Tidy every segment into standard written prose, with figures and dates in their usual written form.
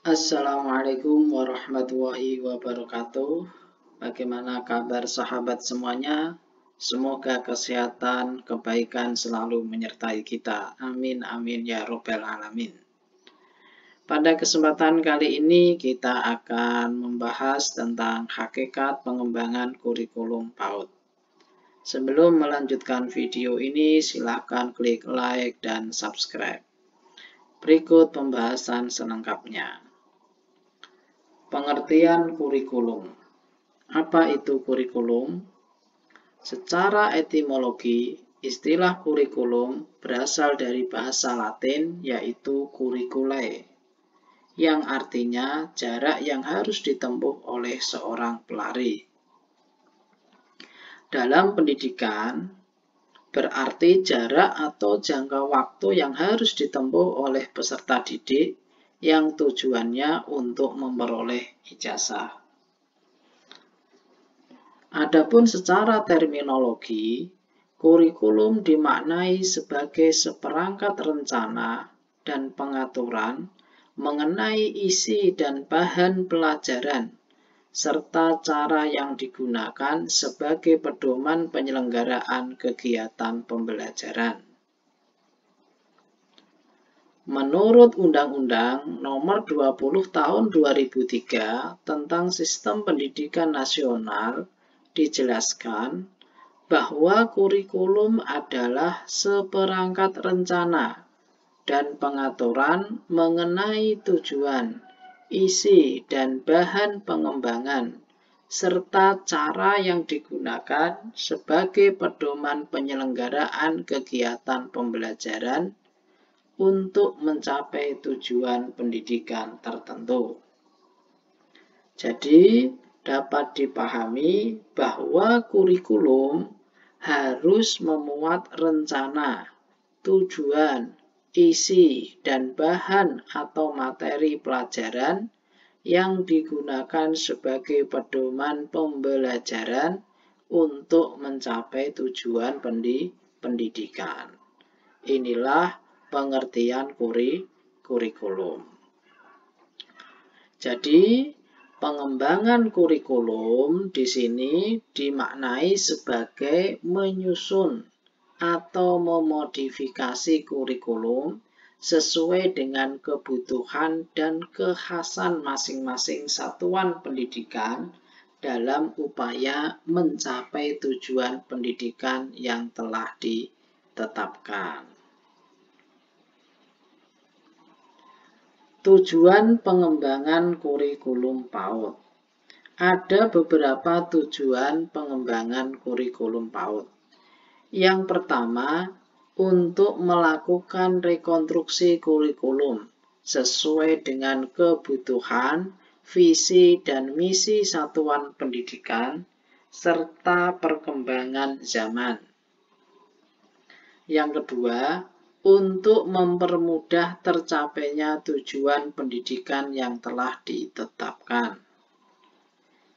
Assalamualaikum warahmatullahi wabarakatuh. Bagaimana kabar sahabat semuanya? Semoga kesehatan, kebaikan selalu menyertai kita. Amin, amin, ya robbal alamin. Pada kesempatan kali ini kita akan membahas tentang hakikat pengembangan kurikulum PAUD. Sebelum melanjutkan video ini, silakan klik like dan subscribe. Berikut pembahasan selengkapnya. Pengertian kurikulum. Apa itu kurikulum? Secara etimologi, istilah kurikulum berasal dari bahasa Latin yaitu curriculae, yang artinya jarak yang harus ditempuh oleh seorang pelari. Dalam pendidikan, berarti jarak atau jangka waktu yang harus ditempuh oleh peserta didik yang tujuannya untuk memperoleh ijazah. Adapun secara terminologi, kurikulum dimaknai sebagai seperangkat rencana dan pengaturan mengenai isi dan bahan pelajaran, serta cara yang digunakan sebagai pedoman penyelenggaraan kegiatan pembelajaran. Menurut Undang-Undang Nomor 20 Tahun 2003 tentang Sistem Pendidikan Nasional, dijelaskan bahwa kurikulum adalah seperangkat rencana dan pengaturan mengenai tujuan, isi, dan bahan pengembangan, serta cara yang digunakan sebagai pedoman penyelenggaraan kegiatan pembelajaran untuk mencapai tujuan pendidikan tertentu. Jadi, dapat dipahami bahwa kurikulum harus memuat rencana, tujuan, isi, dan bahan atau materi pelajaran yang digunakan sebagai pedoman pembelajaran untuk mencapai tujuan pendidikan. Inilah pengertian kurikulum. Jadi, pengembangan kurikulum di sini dimaknai sebagai menyusun atau memodifikasi kurikulum sesuai dengan kebutuhan dan kekhasan masing-masing satuan pendidikan dalam upaya mencapai tujuan pendidikan yang telah ditetapkan. Tujuan pengembangan kurikulum PAUD. Ada beberapa tujuan pengembangan kurikulum PAUD. Yang pertama, untuk melakukan rekonstruksi kurikulum sesuai dengan kebutuhan, visi, dan misi satuan pendidikan, serta perkembangan zaman. Yang kedua, untuk mempermudah tercapainya tujuan pendidikan yang telah ditetapkan.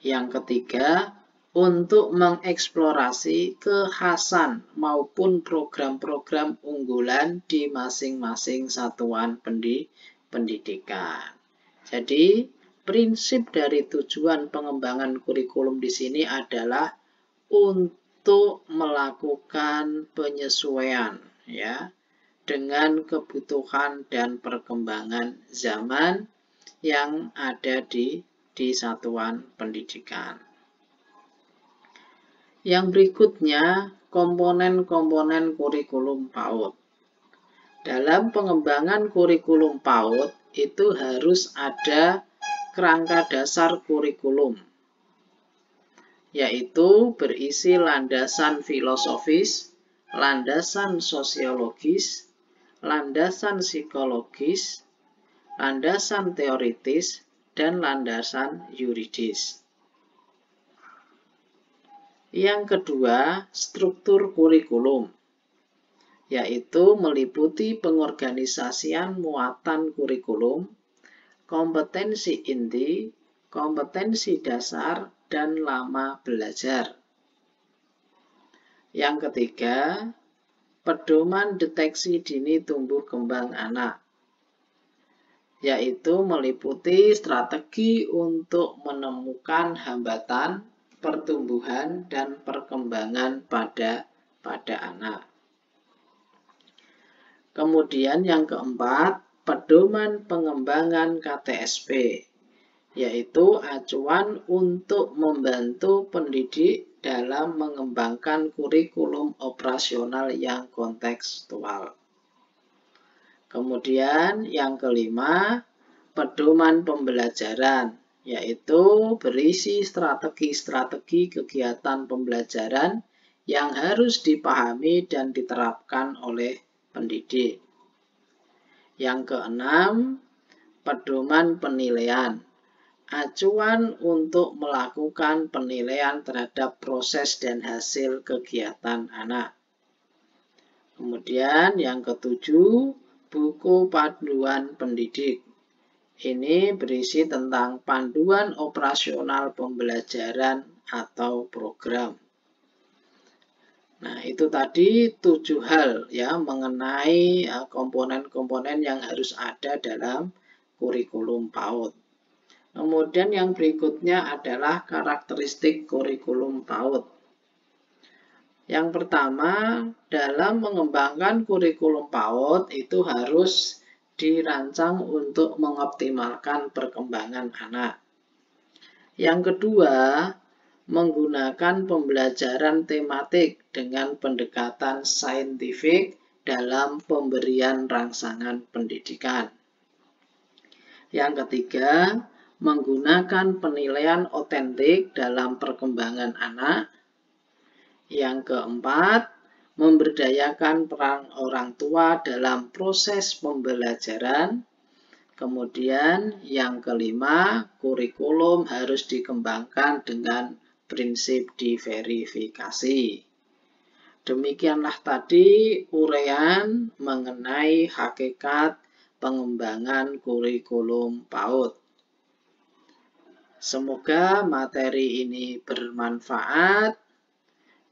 Yang ketiga, untuk mengeksplorasi kekhasan maupun program-program unggulan di masing-masing satuan pendidikan. Jadi, prinsip dari tujuan pengembangan kurikulum di sini adalah untuk melakukan penyesuaian ya dengan kebutuhan dan perkembangan zaman yang ada di satuan pendidikan. Yang berikutnya, komponen-komponen kurikulum PAUD. Dalam pengembangan kurikulum PAUD itu harus ada kerangka dasar kurikulum, yaitu berisi landasan filosofis, landasan sosiologis, landasan psikologis, landasan teoritis, dan landasan yuridis. Yang kedua, struktur kurikulum, yaitu meliputi pengorganisasian muatan kurikulum, kompetensi inti, kompetensi dasar, dan lama belajar. Yang ketiga, pedoman deteksi dini tumbuh kembang anak. yaitu meliputi strategi untuk menemukan hambatan pertumbuhan dan perkembangan pada anak. Kemudian yang keempat, pedoman pengembangan KTSP, yaitu acuan untuk membantu pendidik dalam mengembangkan kurikulum operasional yang kontekstual. Kemudian yang kelima, pedoman pembelajaran, yaitu berisi strategi-strategi kegiatan pembelajaran yang harus dipahami dan diterapkan oleh pendidik. Yang keenam, pedoman penilaian, acuan untuk melakukan penilaian terhadap proses dan hasil kegiatan anak. Kemudian yang ketujuh, buku panduan pendidik. Ini berisi tentang panduan operasional pembelajaran atau program. Nah, itu tadi 7 hal ya mengenai komponen-komponen yang harus ada dalam kurikulum PAUD. Kemudian yang berikutnya adalah karakteristik kurikulum PAUD. Yang pertama, dalam mengembangkan kurikulum PAUD itu harus dirancang untuk mengoptimalkan perkembangan anak. Yang kedua, menggunakan pembelajaran tematik dengan pendekatan saintifik dalam pemberian rangsangan pendidikan. Yang ketiga, menggunakan penilaian otentik dalam perkembangan anak. Yang keempat, memberdayakan peran orang tua dalam proses pembelajaran. Kemudian yang kelima, kurikulum harus dikembangkan dengan prinsip diverifikasi. Demikianlah tadi uraian mengenai hakikat pengembangan kurikulum PAUD. Semoga materi ini bermanfaat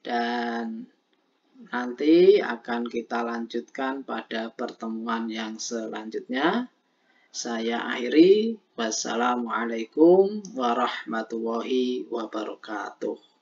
dan nanti akan kita lanjutkan pada pertemuan yang selanjutnya. Saya akhiri. Wassalamualaikum warahmatullahi wabarakatuh.